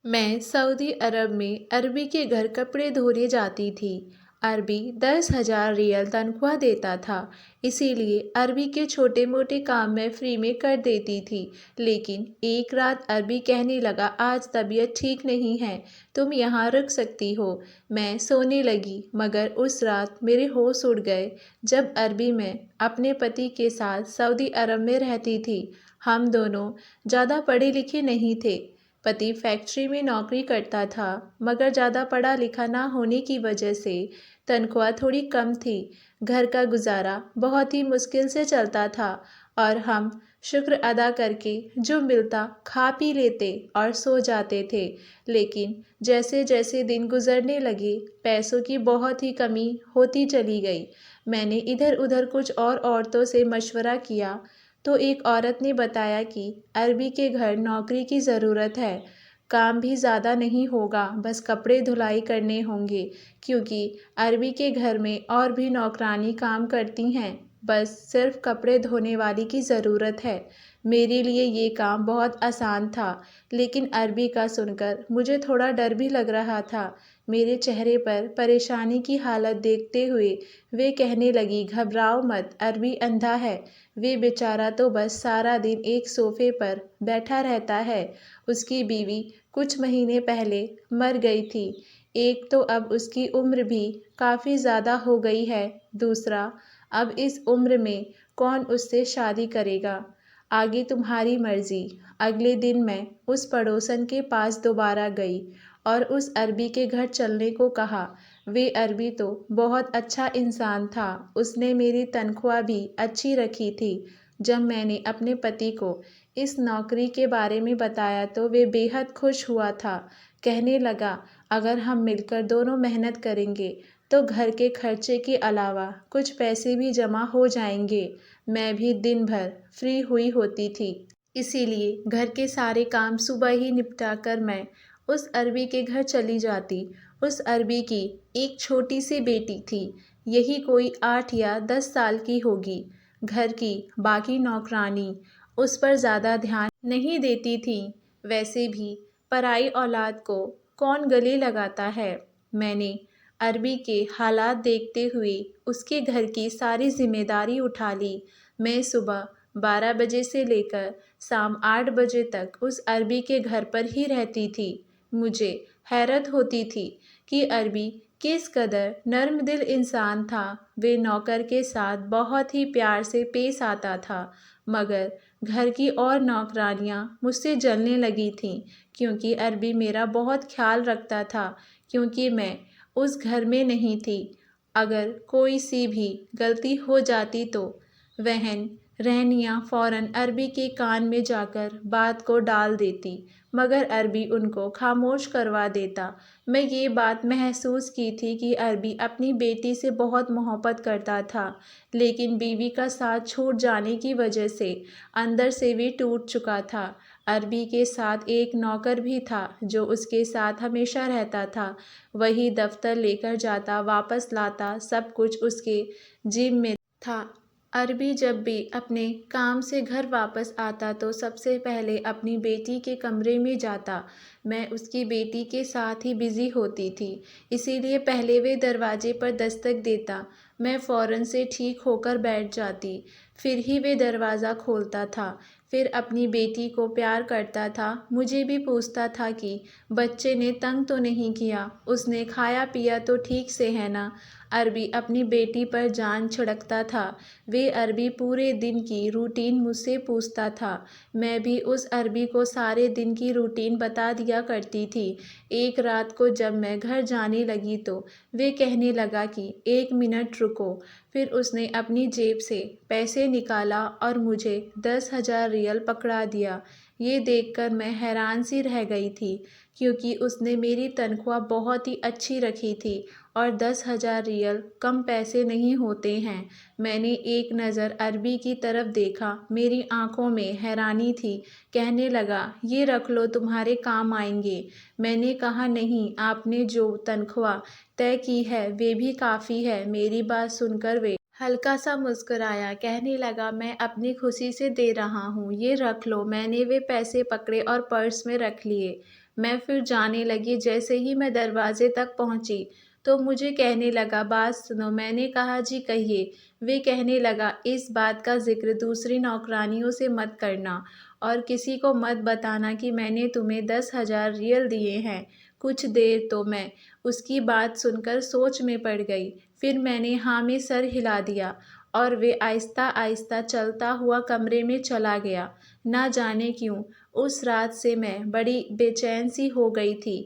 मैं सऊदी अरब में अरबी के घर कपड़े धोने जाती थी। अरबी 10,000 रियल तनख्वाह देता था, इसीलिए अरबी के छोटे मोटे काम मैं फ्री में कर देती थी। लेकिन एक रात अरबी कहने लगा, आज तबीयत ठीक नहीं है, तुम यहाँ रुक सकती हो। मैं सोने लगी, मगर उस रात मेरे होश उड़ गए जब अरबी मैं अपने पति के साथ सऊदी अरब में रहती थी। हम दोनों ज़्यादा पढ़े लिखे नहीं थे। पति फैक्ट्री में नौकरी करता था, मगर ज़्यादा पढ़ा लिखा ना होने की वजह से तनख्वाह थोड़ी कम थी। घर का गुजारा बहुत ही मुश्किल से चलता था और हम शुक्र अदा करके जो मिलता खा पी लेते और सो जाते थे। लेकिन जैसे जैसे दिन गुजरने लगे, पैसों की बहुत ही कमी होती चली गई। मैंने इधर उधर कुछ और औरतों से मशवरा किया तो एक औरत ने बताया कि अरबी के घर नौकरी की ज़रूरत है। काम भी ज़्यादा नहीं होगा, बस कपड़े धुलाई करने होंगे, क्योंकि अरबी के घर में और भी नौकरानी काम करती हैं, बस सिर्फ कपड़े धोने वाली की ज़रूरत है। मेरे लिए ये काम बहुत आसान था, लेकिन अरबी का सुनकर मुझे थोड़ा डर भी लग रहा था। मेरे चेहरे पर परेशानी की हालत देखते हुए वे कहने लगी, घबराओ मत, अरबी अंधा है। वे बेचारा तो बस सारा दिन एक सोफे पर बैठा रहता है। उसकी बीवी कुछ महीने पहले मर गई थी। एक तो अब उसकी उम्र भी काफ़ी ज़्यादा हो गई है, दूसरा अब इस उम्र में कौन उससे शादी करेगा। आगे तुम्हारी मर्ज़ी। अगले दिन मैं उस पड़ोसन के पास दोबारा गई और उस अरबी के घर चलने को कहा। वे अरबी तो बहुत अच्छा इंसान था, उसने मेरी तनख्वाह भी अच्छी रखी थी। जब मैंने अपने पति को इस नौकरी के बारे में बताया तो वे बेहद खुश हुआ था। कहने लगा, अगर हम मिलकर दोनों मेहनत करेंगे तो घर के खर्चे के अलावा कुछ पैसे भी जमा हो जाएंगे। मैं भी दिन भर फ्री हुई होती थी, इसीलिए घर के सारे काम सुबह ही निपटा कर मैं उस अरबी के घर चली जाती। उस अरबी की एक छोटी सी बेटी थी, यही कोई 8 या 10 साल की होगी। घर की बाकी नौकरानी उस पर ज़्यादा ध्यान नहीं देती थी। वैसे भी पराई औलाद को कौन गले लगाता है। मैंने अरबी के हालात देखते हुए उसके घर की सारी जिम्मेदारी उठा ली। मैं सुबह 12 बजे से लेकर शाम 8 बजे तक उस अरबी के घर पर ही रहती थी। मुझे हैरत होती थी कि अरबी किस कदर नर्म दिल इंसान था। वे नौकर के साथ बहुत ही प्यार से पेश आता था, मगर घर की और नौकरानियां मुझसे जलने लगी थीं, क्योंकि अरबी मेरा बहुत ख्याल रखता था, क्योंकि मैं उस घर में नहीं थी। अगर कोई सी भी गलती हो जाती तो वहन रहनिया फ़ौरन अरबी के कान में जाकर बात को डाल देती, मगर अरबी उनको खामोश करवा देता। मैं ये बात महसूस की थी कि अरबी अपनी बेटी से बहुत मोहब्बत करता था, लेकिन बीवी का साथ छूट जाने की वजह से अंदर से भी टूट चुका था। अरबी के साथ एक नौकर भी था जो उसके साथ हमेशा रहता था। वही दफ्तर लेकर जाता, वापस लाता, सब कुछ उसके जिम्मे में था। अरबी जब भी अपने काम से घर वापस आता तो सबसे पहले अपनी बेटी के कमरे में जाता। मैं उसकी बेटी के साथ ही बिज़ी होती थी, इसीलिए पहले वे दरवाजे पर दस्तक देता। मैं फ़ौरन से ठीक होकर बैठ जाती, फिर ही वे दरवाज़ा खोलता था। फिर अपनी बेटी को प्यार करता था, मुझे भी पूछता था कि बच्चे ने तंग तो नहीं किया, उसने खाया पिया तो ठीक से है ना। अरबी अपनी बेटी पर जान छिड़कता था। वे अरबी पूरे दिन की रूटीन मुझसे पूछता था। मैं भी उस अरबी को सारे दिन की रूटीन बता दिया करती थी। एक रात को जब मैं घर जाने लगी तो वे कहने लगा कि 1 मिनट रुको। फिर उसने अपनी जेब से पैसे निकाला और मुझे 10,000 रियल पकड़ा दिया। ये देखकर मैं हैरान सी रह गई थी, क्योंकि उसने मेरी तनख्वाह बहुत ही अच्छी रखी थी और 10,000 रियल कम पैसे नहीं होते हैं। मैंने एक नज़र अरबी की तरफ देखा, मेरी आंखों में हैरानी थी। कहने लगा, ये रख लो, तुम्हारे काम आएंगे। मैंने कहा, नहीं, आपने जो तनख्वाह तय की है वे भी काफ़ी है। मेरी बात सुनकर वे हल्का सा मुस्कुराया, कहने लगा, मैं अपनी खुशी से दे रहा हूँ, ये रख लो। मैंने वे पैसे पकड़े और पर्स में रख लिए। मैं फिर जाने लगी। जैसे ही मैं दरवाजे तक पहुंची तो मुझे कहने लगा, बात सुनो। मैंने कहा, जी कहिए। वे कहने लगा, इस बात का जिक्र दूसरी नौकरानियों से मत करना और किसी को मत बताना कि मैंने तुम्हें 10,000 रियल दिए हैं। कुछ देर तो मैं उसकी बात सुनकर सोच में पड़ गई। फिर मैंने हाँ में सर हिला दिया और वे आहिस्ता आहिस्ता चलता हुआ कमरे में चला गया। ना जाने क्यों उस रात से मैं बड़ी बेचैन सी हो गई थी।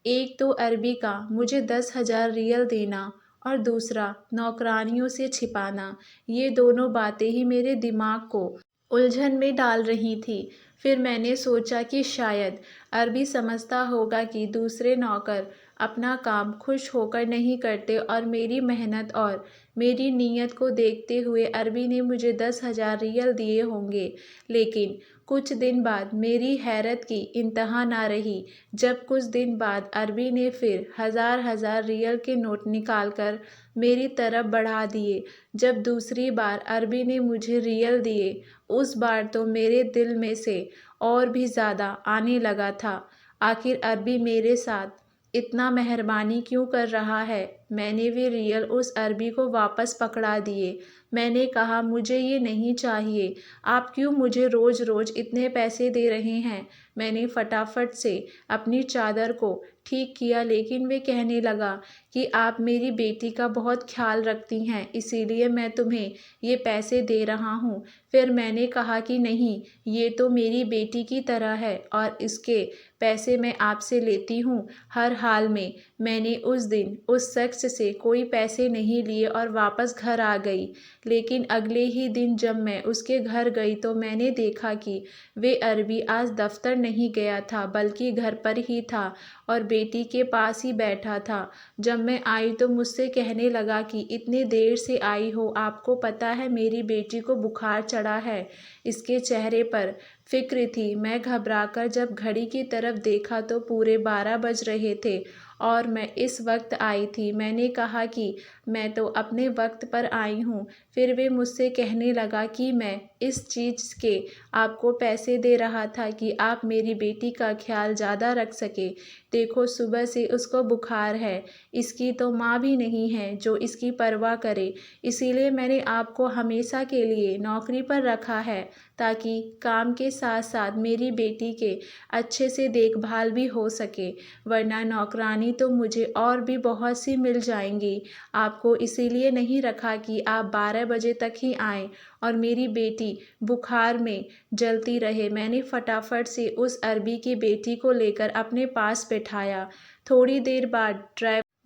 एक तो अरबी का मुझे 10,000 रियल देना और दूसरा नौकरानियों से छिपाना, ये दोनों बातें ही मेरे दिमाग को उलझन में डाल रही थी। फिर मैंने सोचा कि शायद अरबी समझता होगा कि दूसरे नौकर अपना काम खुश होकर नहीं करते और मेरी मेहनत और मेरी नीयत को देखते हुए अरबी ने मुझे 10,000 रियल दिए होंगे। लेकिन कुछ दिन बाद मेरी हैरत की इंतहा ना रही जब कुछ दिन बाद अरबी ने फिर हज़ार हज़ार रियल के नोट निकालकर मेरी तरफ बढ़ा दिए। जब दूसरी बार अरबी ने मुझे रियल दिए, उस बार तो मेरे दिल में से और भी ज़्यादा आने लगा था। आखिर अरबी मेरे साथ इतना मेहरबानी क्यों कर रहा है? मैंने वे रियल उस अरबी को वापस पकड़ा दिए। मैंने कहा, मुझे ये नहीं चाहिए। आप क्यों मुझे रोज़ रोज़ इतने पैसे दे रहे हैं? मैंने फटाफट से अपनी चादर को ठीक किया, लेकिन वे कहने लगा कि आप मेरी बेटी का बहुत ख्याल रखती हैं, इसीलिए मैं तुम्हें ये पैसे दे रहा हूँ। फिर मैंने कहा कि नहीं, ये तो मेरी बेटी की तरह है और इसके पैसे मैं आपसे लेती हूँ हर हाल में। मैंने उस दिन उस शख्स से कोई पैसे नहीं लिए और वापस घर आ गई। लेकिन अगले ही दिन जब मैं उसके घर गई तो मैंने देखा कि वे अरबी आज दफ्तर नहीं गया था बल्कि घर पर ही था और बेटी के पास ही बैठा था। जब मैं आई तो मुझसे कहने लगा कि इतने देर से आई हो, आपको पता है मेरी बेटी को बुखार चढ़ा है। इसके चेहरे पर फिक्र थी। मैं घबराकर जब घड़ी की तरफ देखा तो पूरे 12 बज रहे थे और मैं इस वक्त आई थी। मैंने कहा कि मैं तो अपने वक्त पर आई हूँ। फिर वे मुझसे कहने लगा कि मैं इस चीज़ के आपको पैसे दे रहा था कि आप मेरी बेटी का ख्याल ज़्यादा रख सके। देखो, सुबह से उसको बुखार है, इसकी तो माँ भी नहीं है जो इसकी परवाह करे। इसीलिए मैंने आपको हमेशा के लिए नौकरी पर रखा है ताकि काम के साथ साथ मेरी बेटी के अच्छे से देखभाल भी हो सके, वरना नौकरानी तो मुझे और भी बहुत सी मिल जाएंगी। आपको इसीलिए नहीं रखा कि आप 12 बजे तक ही आएँ और मेरी बेटी बुखार में जलती रहे। मैंने फटाफट से उस अरबी की बेटी को लेकर अपने पास बैठाया। थोड़ी देर बाद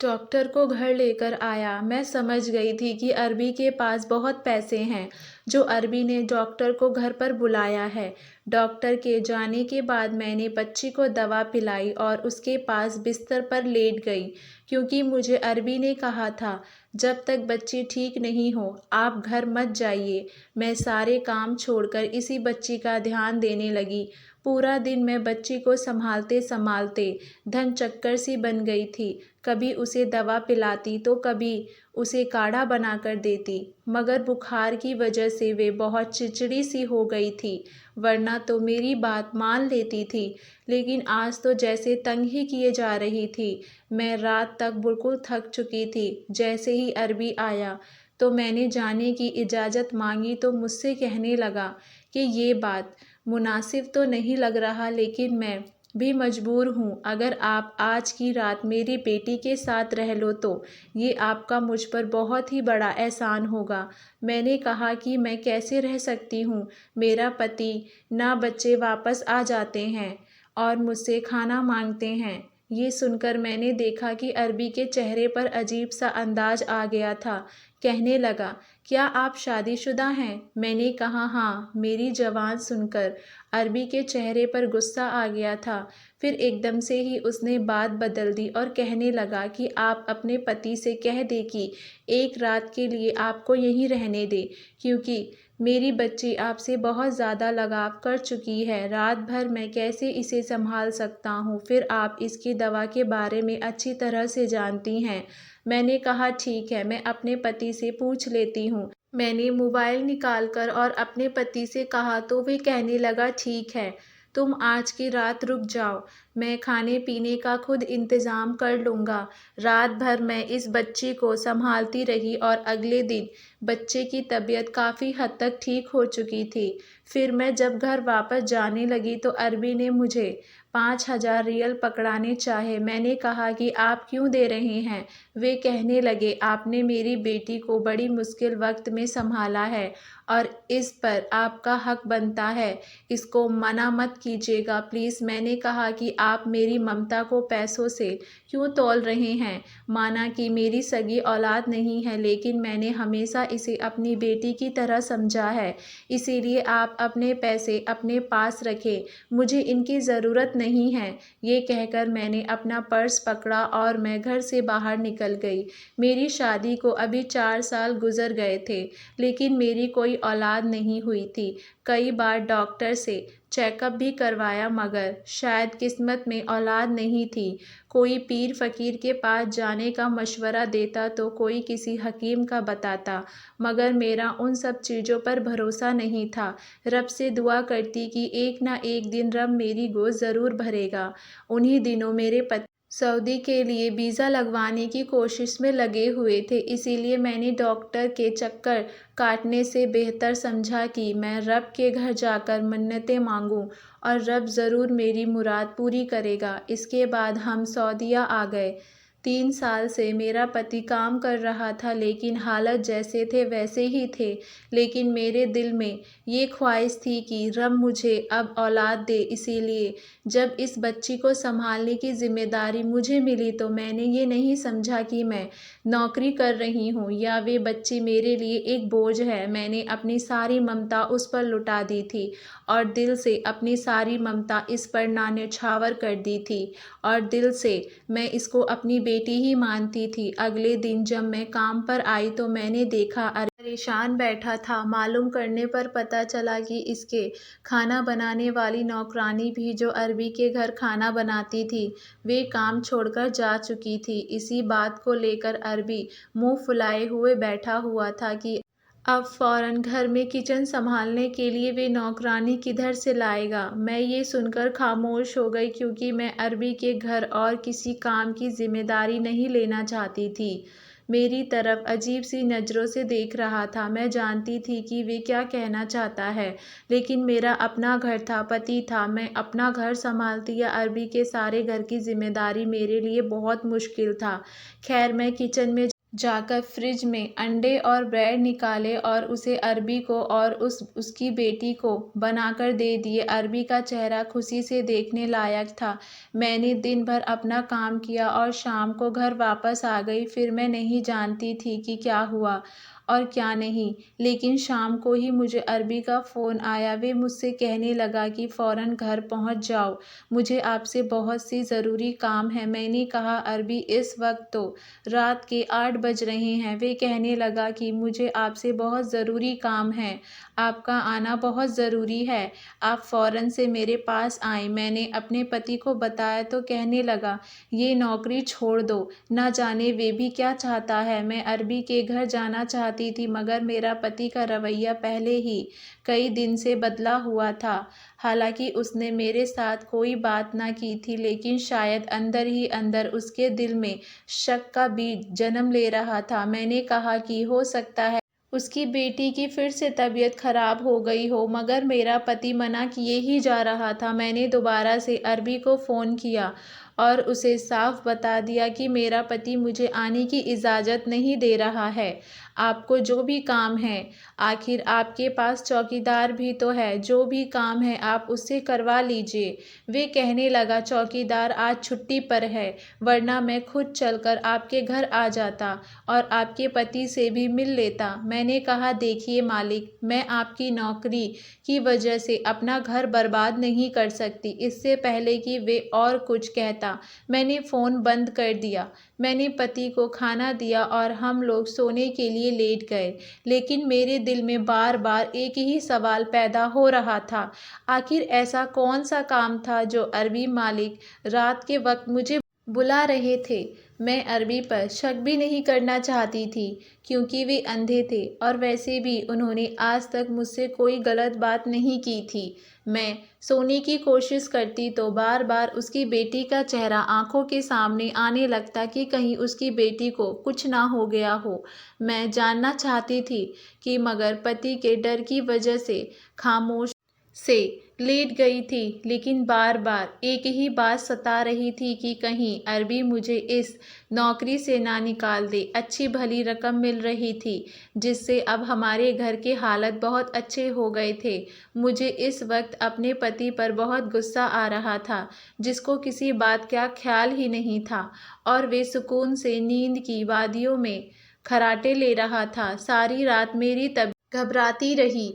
डॉक्टर को घर लेकर आया। मैं समझ गई थी कि अरबी के पास बहुत पैसे हैं, जो अरबी ने डॉक्टर को घर पर बुलाया है। डॉक्टर के जाने के बाद मैंने बच्ची को दवा पिलाई और उसके पास बिस्तर पर लेट गई, क्योंकि मुझे अरबी ने कहा था, जब तक बच्ची ठीक नहीं हो आप घर मत जाइए। मैं सारे काम छोड़कर इसी बच्ची का ध्यान देने लगी। पूरा दिन मैं बच्ची को संभालते संभालते धन चक्कर सी बन गई थी। कभी उसे दवा पिलाती तो कभी उसे काढ़ा बनाकर देती, मगर बुखार की वजह से वे बहुत चिड़चिड़ी सी हो गई थी, वरना तो मेरी बात मान लेती थी। लेकिन आज तो जैसे तंग ही किए जा रही थी। मैं रात तक बिल्कुल थक चुकी थी। जैसे ही अरबी आया तो मैंने जाने की इजाज़त मांगी तो मुझसे कहने लगा कि ये बात मुनासिब तो नहीं लग रहा, लेकिन मैं भी मजबूर हूँ। अगर आप आज की रात मेरी बेटी के साथ रह लो तो ये आपका मुझ पर बहुत ही बड़ा एहसान होगा। मैंने कहा कि मैं कैसे रह सकती हूँ, मेरा पति ना बच्चे वापस आ जाते हैं और मुझसे खाना मांगते हैं। ये सुनकर मैंने देखा कि अरबी के चेहरे पर अजीब सा अंदाज आ गया था। कहने लगा, क्या आप शादीशुदा हैं? मैंने कहा, हाँ। मेरी जवान सुनकर अरबी के चेहरे पर गुस्सा आ गया था। फिर एकदम से ही उसने बात बदल दी और कहने लगा कि आप अपने पति से कह दे कि एक रात के लिए आपको यहीं रहने दे, क्योंकि मेरी बच्ची आपसे बहुत ज़्यादा लगाव कर चुकी है। रात भर मैं कैसे इसे संभाल सकता हूँ? फिर आप इसकी दवा के बारे में अच्छी तरह से जानती हैं। मैंने कहा, ठीक है, मैं अपने पति से पूछ लेती हूँ। मैंने मोबाइल निकालकर और अपने पति से कहा तो वे कहने लगा, ठीक है। तुम आज की रात रुक जाओ, मैं खाने पीने का खुद इंतज़ाम कर लूँगा। रात भर मैं इस बच्ची को संभालती रही और अगले दिन बच्चे की तबीयत काफ़ी हद तक ठीक हो चुकी थी। फिर मैं जब घर वापस जाने लगी तो अरबी ने मुझे 5,000 रियल पकड़ाने चाहे। मैंने कहा कि आप क्यों दे रहे हैं? वे कहने लगे, आपने मेरी बेटी को बड़ी मुश्किल वक्त में संभाला है और इस पर आपका हक बनता है। इसको मना मत कीजिएगा प्लीज़। मैंने कहा कि आप मेरी ममता को पैसों से क्यों तौल रहे हैं? माना कि मेरी सगी औलाद नहीं है, लेकिन मैंने हमेशा इसे अपनी बेटी की तरह समझा है। इसीलिए आप अपने पैसे अपने पास रखें, मुझे इनकी ज़रूरत नहीं है। ये कहकर मैंने अपना पर्स पकड़ा और मैं घर से बाहर निकल गई। मेरी शादी को अभी 4 साल गुजर गए थे, लेकिन मेरी कोई औलाद नहीं हुई थी। कई बार डॉक्टर से चेकअप भी करवाया, मगर शायद किस्मत में औलाद नहीं थी। कोई पीर फ़कीर के पास जाने का मशवरा देता तो कोई किसी हकीम का बताता, मगर मेरा उन सब चीज़ों पर भरोसा नहीं था। रब से दुआ करती कि एक ना एक दिन रब मेरी गोद ज़रूर भरेगा। उन्हीं दिनों मेरे पति सऊदी के लिए वीज़ा लगवाने की कोशिश में लगे हुए थे, इसीलिए मैंने डॉक्टर के चक्कर काटने से बेहतर समझा कि मैं रब के घर जाकर मन्नतें मांगूं और रब ज़रूर मेरी मुराद पूरी करेगा। इसके बाद हम सऊदीया आ गए। 3 साल से मेरा पति काम कर रहा था, लेकिन हालात जैसे थे वैसे ही थे। लेकिन मेरे दिल में ये ख्वाहिश थी कि रब मुझे अब औलाद दे, इसीलिए जब इस बच्ची को संभालने की ज़िम्मेदारी मुझे मिली तो मैंने ये नहीं समझा कि मैं नौकरी कर रही हूँ या वे बच्ची मेरे लिए एक बोझ है। मैंने अपनी सारी ममता उस पर लुटा दी थी और दिल से अपनी सारी ममता इस पर न्यौछावर कर दी थी और दिल से मैं इसको अपनी बेटी ही मानती थी। अगले दिन जब मैं काम पर आई तो मैंने देखा परेशान बैठा था। मालूम करने पर पता चला कि इसके खाना बनाने वाली नौकरानी भी, जो अरबी के घर खाना बनाती थी, वे काम छोड़कर जा चुकी थी। इसी बात को लेकर अरबी मुंह फुलाए हुए बैठा हुआ था कि अब फ़ौरन घर में किचन संभालने के लिए वे नौकरानी किधर से लाएगा। मैं ये सुनकर खामोश हो गई, क्योंकि मैं अरबी के घर और किसी काम की जिम्मेदारी नहीं लेना चाहती थी। मेरी तरफ अजीब सी नज़रों से देख रहा था। मैं जानती थी कि वे क्या कहना चाहता है, लेकिन मेरा अपना घर था, पति था। मैं अपना घर संभालती या अरबी के सारे घर की जिम्मेदारी मेरे लिए बहुत मुश्किल था। खैर, मैं किचन में जाकर फ्रिज में अंडे और ब्रेड निकाले और उसे अरबी को और उसकी बेटी को बनाकर दे दिए। अरबी का चेहरा खुशी से देखने लायक था। मैंने दिन भर अपना काम किया और शाम को घर वापस आ गई। फिर मैं नहीं जानती थी कि क्या हुआ और क्या नहीं, लेकिन शाम को ही मुझे अरबी का फ़ोन आया। वे मुझसे कहने लगा कि फ़ौरन घर पहुंच जाओ, मुझे आपसे बहुत सी ज़रूरी काम है। मैंने कहा, अरबी इस वक्त तो रात के 8 बज रहे हैं। वे कहने लगा कि मुझे आपसे बहुत ज़रूरी काम है, आपका आना बहुत ज़रूरी है, आप फ़ौरन से मेरे पास आएँ। मैंने अपने पति को बताया तो कहने लगा, ये नौकरी छोड़ दो, ना जाने वे भी क्या चाहता है। मैं अरबी के घर जाना चाहती थी, मगर मेरा पति का रवैया पहले ही कई दिन से बदला हुआ था। हालांकि उसने मेरे साथ कोई बात ना की थी, लेकिन शायद अंदर ही अंदर उसके दिल में शक का बीज जन्म ले रहा था। मैंने कहा कि हो सकता है उसकी बेटी की फिर से तबीयत खराब हो गई हो, मगर मेरा पति मना किए ही जा रहा था। मैंने दोबारा से अरबी को फ़ोन किया और उसे साफ बता दिया कि मेरा पति मुझे आने की इजाज़त नहीं दे रहा है। आपको जो भी काम है, आखिर आपके पास चौकीदार भी तो है, जो भी काम है आप उससे करवा लीजिए। वे कहने लगा, चौकीदार आज छुट्टी पर है, वरना मैं खुद चलकर आपके घर आ जाता और आपके पति से भी मिल लेता। मैंने कहा, देखिए मालिक, मैं आपकी नौकरी की वजह से अपना घर बर्बाद नहीं कर सकती। इससे पहले कि वे और कुछ कहता, मैंने फ़ोन बंद कर दिया। मैंने पति को खाना दिया और हम लोग सोने के लिए लेट गए, लेकिन मेरे दिल में बार बार एक ही सवाल पैदा हो रहा था, आखिर ऐसा कौन सा काम था जो अरबी मालिक रात के वक्त मुझे बुला रहे थे। मैं अरबी पर शक भी नहीं करना चाहती थी क्योंकि वे अंधे थे और वैसे भी उन्होंने आज तक मुझसे कोई गलत बात नहीं की थी। मैं सोने की कोशिश करती तो बार बार उसकी बेटी का चेहरा आंखों के सामने आने लगता कि कहीं उसकी बेटी को कुछ ना हो गया हो। मैं जानना चाहती थी कि मगर पति के डर की वजह से खामोश से लेट गई थी, लेकिन बार बार एक ही बात सता रही थी कि कहीं अरबी मुझे इस नौकरी से ना निकाल दे। अच्छी भली रकम मिल रही थी जिससे अब हमारे घर के हालत बहुत अच्छे हो गए थे। मुझे इस वक्त अपने पति पर बहुत गुस्सा आ रहा था जिसको किसी बात का ख्याल ही नहीं था और वे सुकून से नींद की वादियों में खर्राटे ले रहा था। सारी रात मेरी तबीयत घबराती रही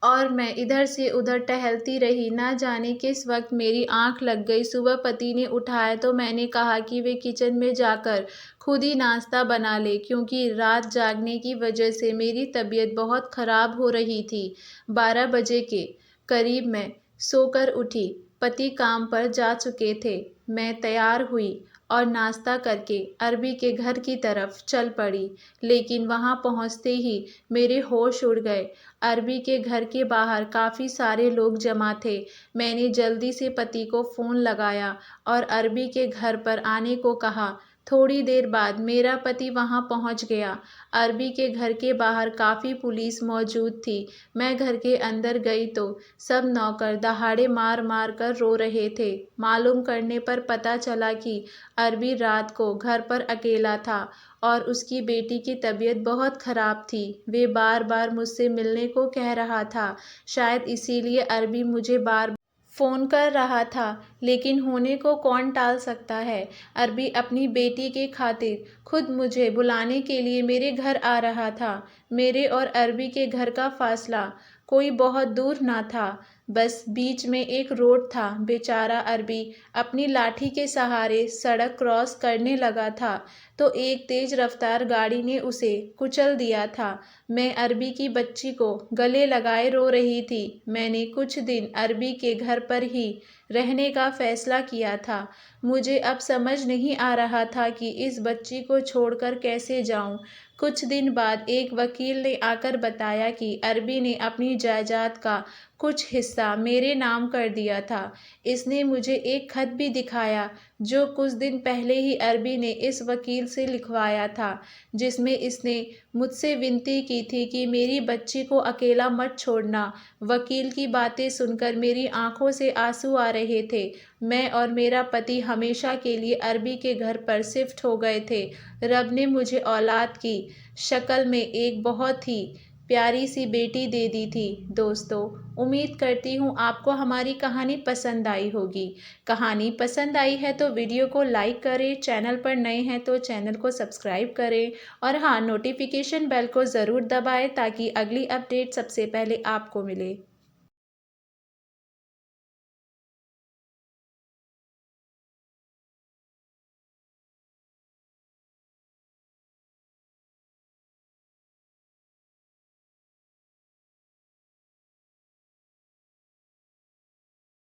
और मैं इधर से उधर टहलती रही। ना जाने किस वक्त मेरी आंख लग गई। सुबह पति ने उठाया तो मैंने कहा कि वे किचन में जाकर खुद ही नाश्ता बना ले क्योंकि रात जागने की वजह से मेरी तबीयत बहुत ख़राब हो रही थी। 12 बजे के करीब मैं सोकर उठी। पति काम पर जा चुके थे। मैं तैयार हुई और नाश्ता करके अरबी के घर की तरफ चल पड़ी, लेकिन वहां पहुंचते ही मेरे होश उड़ गए। अरबी के घर के बाहर काफ़ी सारे लोग जमा थे। मैंने जल्दी से पति को फ़ोन लगाया और अरबी के घर पर आने को कहा। थोड़ी देर बाद मेरा पति वहां पहुंच गया। अरबी के घर के बाहर काफ़ी पुलिस मौजूद थी। मैं घर के अंदर गई तो सब नौकर दहाड़े मार मार कर रो रहे थे। मालूम करने पर पता चला कि अरबी रात को घर पर अकेला था और उसकी बेटी की तबीयत बहुत ख़राब थी। वे बार बार मुझसे मिलने को कह रहा था। शायद इसीलिए अरबी मुझे बार फ़ोन कर रहा था, लेकिन होने को कौन टाल सकता है। अरबी अपनी बेटी के खातिर खुद मुझे बुलाने के लिए मेरे घर आ रहा था। मेरे और अरबी के घर का फासला कोई बहुत दूर ना था, बस बीच में एक रोड था। बेचारा अरबी अपनी लाठी के सहारे सड़क क्रॉस करने लगा था तो एक तेज रफ्तार गाड़ी ने उसे कुचल दिया था। मैं अरबी की बच्ची को गले लगाए रो रही थी। मैंने कुछ दिन अरबी के घर पर ही रहने का फैसला किया था। मुझे अब समझ नहीं आ रहा था कि इस बच्ची को छोड़कर कैसे जाऊं। कुछ दिन बाद एक वकील ने आकर बताया कि अरबी ने अपनी जायदाद का कुछ हिस्सा मेरे नाम कर दिया था। इसने मुझे एक खत भी दिखाया जो कुछ दिन पहले ही अरबी ने इस वकील से लिखवाया था, जिसमें इसने मुझसे विनती की थी कि मेरी बच्ची को अकेला मत छोड़ना। वकील की बातें सुनकर मेरी आंखों से आंसू आ रहे थे। मैं और मेरा पति हमेशा के लिए अरबी के घर पर शिफ्ट हो गए थे। रब ने मुझे औलाद की शक्ल में एक बहुत ही प्यारी सी बेटी दे दी थी। दोस्तों, उम्मीद करती हूँ आपको हमारी कहानी पसंद आई होगी। कहानी पसंद आई है तो वीडियो को लाइक करें, चैनल पर नए हैं तो चैनल को सब्सक्राइब करें और हाँ, नोटिफिकेशन बेल को ज़रूर दबाएं ताकि अगली अपडेट सबसे पहले आपको मिले।